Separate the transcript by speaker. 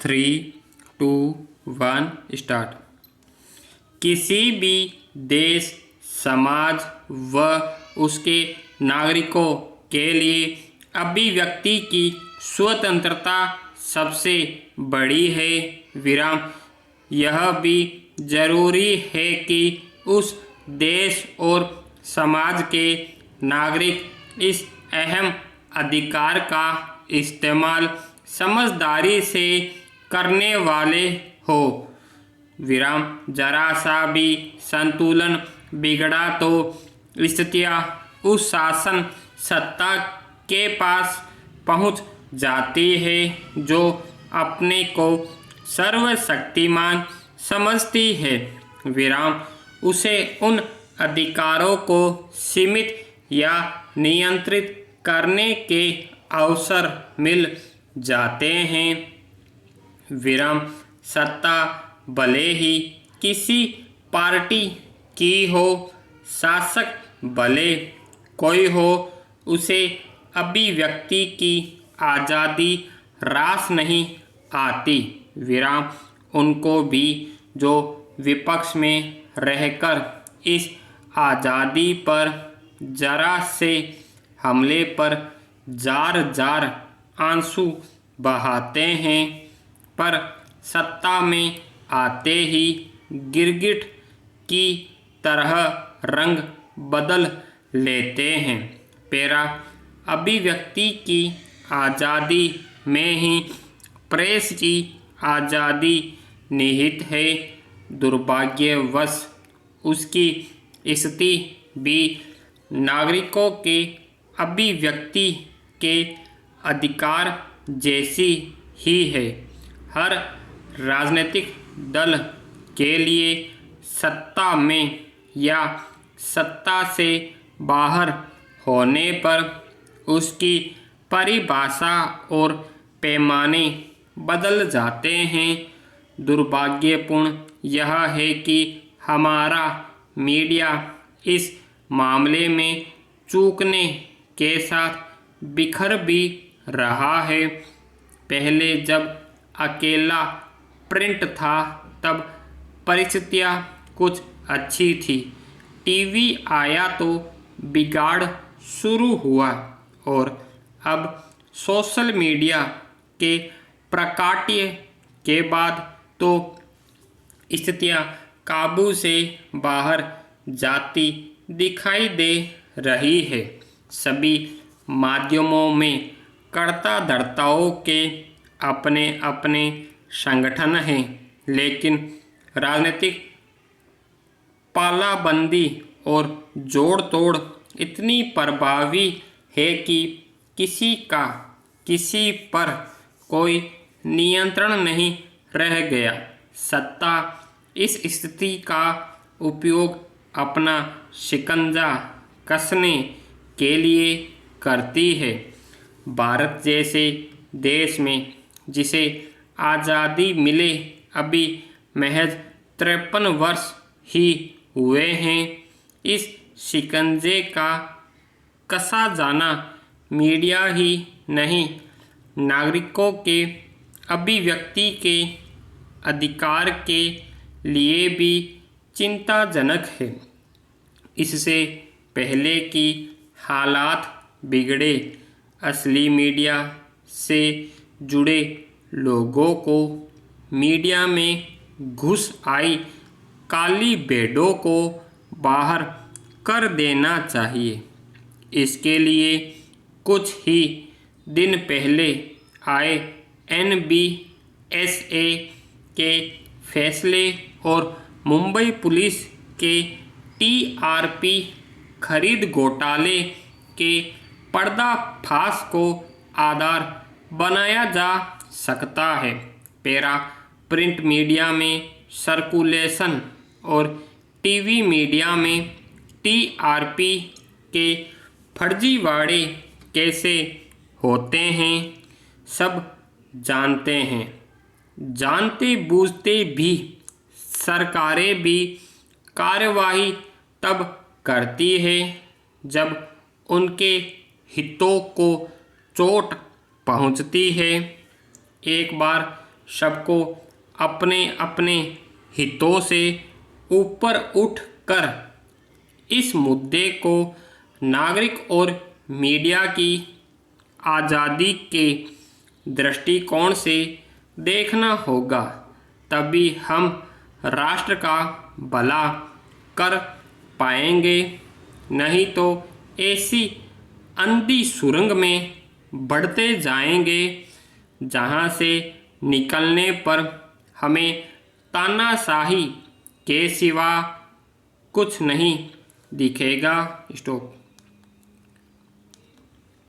Speaker 1: 3, 2, 1 start. किसी भी देश, समाज व उसके नागरिकों के लिए अभिव्यक्ति की स्वतंत्रता सबसे बड़ी है। विराम। यह भी जरूरी है कि उस देश और समाज के नागरिक इस अहम अधिकार का इस्तेमाल समझदारी से करने वाले हो। विराम। जरा सा भी संतुलन बिगड़ा तो स्थितियाँ उस शासन सत्ता के पास पहुंच जाती है जो अपने को सर्वशक्तिमान समझती है। विराम। उसे उन अधिकारों को सीमित या नियंत्रित करने के अवसर मिल जाते हैं। विराम। सत्ता भले ही किसी पार्टी की हो, शासक भले कोई हो, उसे अभिव्यक्ति की आज़ादी रास नहीं आती। विराम। उनको भी जो विपक्ष में रहकर इस आज़ादी पर जरा से हमले पर जार जार आंसू बहाते हैं, पर सत्ता में आते ही गिरगिट की तरह रंग बदल लेते हैं। पेरा। अभिव्यक्ति की आज़ादी में ही प्रेस की आज़ादी निहित है। दुर्भाग्यवश उसकी स्थिति भी नागरिकों के अभिव्यक्ति के अधिकार जैसी ही है। हर राजनीतिक दल के लिए सत्ता में या सत्ता से बाहर होने पर उसकी परिभाषा और पैमाने बदल जाते हैं। दुर्भाग्यपूर्ण यह है कि हमारा मीडिया इस मामले में चूकने के साथ बिखर भी रहा है। पहले जब अकेला प्रिंट था तब परिस्थितियाँ कुछ अच्छी थी। टीवी आया तो बिगाड़ शुरू हुआ और अब सोशल मीडिया के प्रकाट्य के बाद तो स्थितियाँ काबू से बाहर जाती दिखाई दे रही है। सभी माध्यमों में कर्ता धर्ताओं के अपने अपने संगठन हैं, लेकिन राजनीतिक पालाबंदी और जोड़ तोड़ इतनी प्रभावी है कि किसी पर कोई नियंत्रण नहीं रह गया। सत्ता इस स्थिति का उपयोग अपना शिकंजा कसने के लिए करती है। भारत जैसे देश में जिसे आज़ादी मिले अभी महज 53 वर्ष ही हुए हैं, इस शिकंजे का कसा जाना मीडिया ही नहीं, नागरिकों के अभिव्यक्ति के अधिकार के लिए भी चिंताजनक है। इससे पहले कि हालात बिगड़े, असली मीडिया से जुड़े लोगों को मीडिया में घुस आई काली भेड़ों को बाहर कर देना चाहिए। इसके लिए कुछ ही दिन पहले आए NBSA के फैसले और मुंबई पुलिस के TRP खरीद घोटाले के पर्दाफाश को आधार बनाया जा सकता है। पेरा। प्रिंट मीडिया में सर्कुलेशन और टीवी मीडिया में TRP के फर्जीवाड़े कैसे होते हैं सब जानते हैं। जानते बूझते भी सरकारें भी कार्यवाही तब करती है जब उनके हितों को चोट पहुंचती है। एक बार सबको अपने अपने हितों से ऊपर उठ कर इस मुद्दे को नागरिक और मीडिया की आज़ादी के दृष्टिकोण से देखना होगा। तभी हम राष्ट्र का भला कर पाएंगे, नहीं तो ऐसी अंधी सुरंग में बढ़ते जाएंगे जहां से निकलने पर हमें तानाशाही के सिवा कुछ नहीं दिखेगा। स्टॉप।